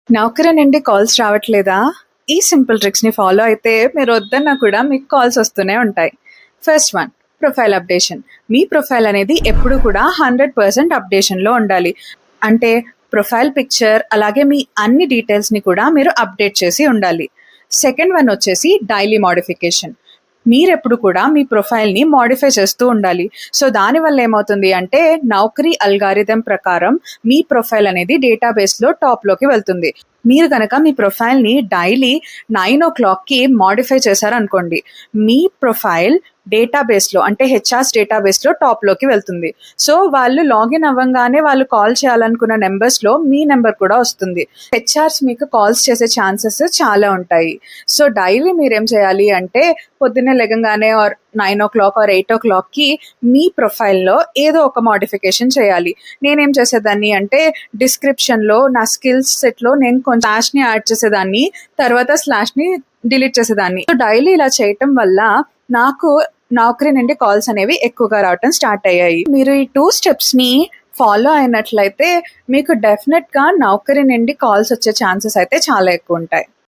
నౌకరీ నుండి కాల్స్ రావట్లేదా? ఈ సింపుల్ ట్రిక్స్‌ని ఫాలో అయితే మీరు వద్దన్నా కూడా మీకు కాల్స్ వస్తూనే ఉంటాయి. First one, profile updation. మీ ప్రొఫైల్ అనేది ఎప్పుడు కూడా 100% అప్డేషన్‌లో ఉండాలి. అంటే ప్రొఫైల్ పిక్చర్ అలాగే మీ అన్ని డీటెయిల్స్‌ని కూడా మీరు అప్డేట్ చేసి ఉండాలి. సెకండ్ వన్ వచ్చేసి డైలీ మోడిఫికేషన్. మీరెప్పుడు కూడా మీ ప్రొఫైల్‌ని మోడిఫై చేస్తూ ఉండాలి. సో దానివల్ల ఏమవుతుంది అంటే నౌకరీ అల్గారిథం ప్రకారం మీ ప్రొఫైల్ అనేది డేటాబేస్‌లో టాప్‌లోకి వెళ్తుంది. మీరు గనక మీ ప్రొఫైల్‌ని డైలీ 9:00కి మోడిఫై చేశారనుకోండి, మీ ప్రొఫైల్ డేటాబేస్‌లో అంటే హెచ్ఆర్స్ డేటాబేస్‌లో టాప్‌లోకి వెళ్తుంది. సో వాళ్ళు లాగిన్ అవ్వంగానే వాళ్ళు కాల్ చేయాలనుకున్న నెంబర్స్‌లో మీ నెంబర్ కూడా వస్తుంది. హెచ్ఆర్స్ మీకు కాల్స్ చేసే ఛాన్సెస్ చాలా ఉంటాయి. సో డైలీ మీరేం చేయాలి అంటే పొద్దున్నే లెగంగానే ఆర్ 9:00 ఆర్ 8:00కి మీ ప్రొఫైల్‌లో ఏదో ఒక మోడిఫికేషన్ చేయాలి. నేనేం చేసేదాన్ని అంటే డిస్క్రిప్షన్‌లో నా స్కిల్స్ సెట్‌లో నేను కొంచెం స్లాష్‌ని యాడ్ చేసేదాన్ని. తర్వాత స్లాష్‌ని డిలీట్ చేసేదాన్ని. సో డైలీ ఇలా చేయటం వల్ల నాకు నౌకరీ నుండి కాల్స్ అనేవి ఎక్కువగా రావటం స్టార్ట్ అయ్యాయి. మీరు ఈ 2 స్టెప్స్‌ని ఫాలో అయినట్లయితే మీకు డెఫినెట్‌గా నౌకరీ నుండి కాల్స్ వచ్చే ఛాన్సెస్ అయితే చాలా ఎక్కువ ఉంటాయి.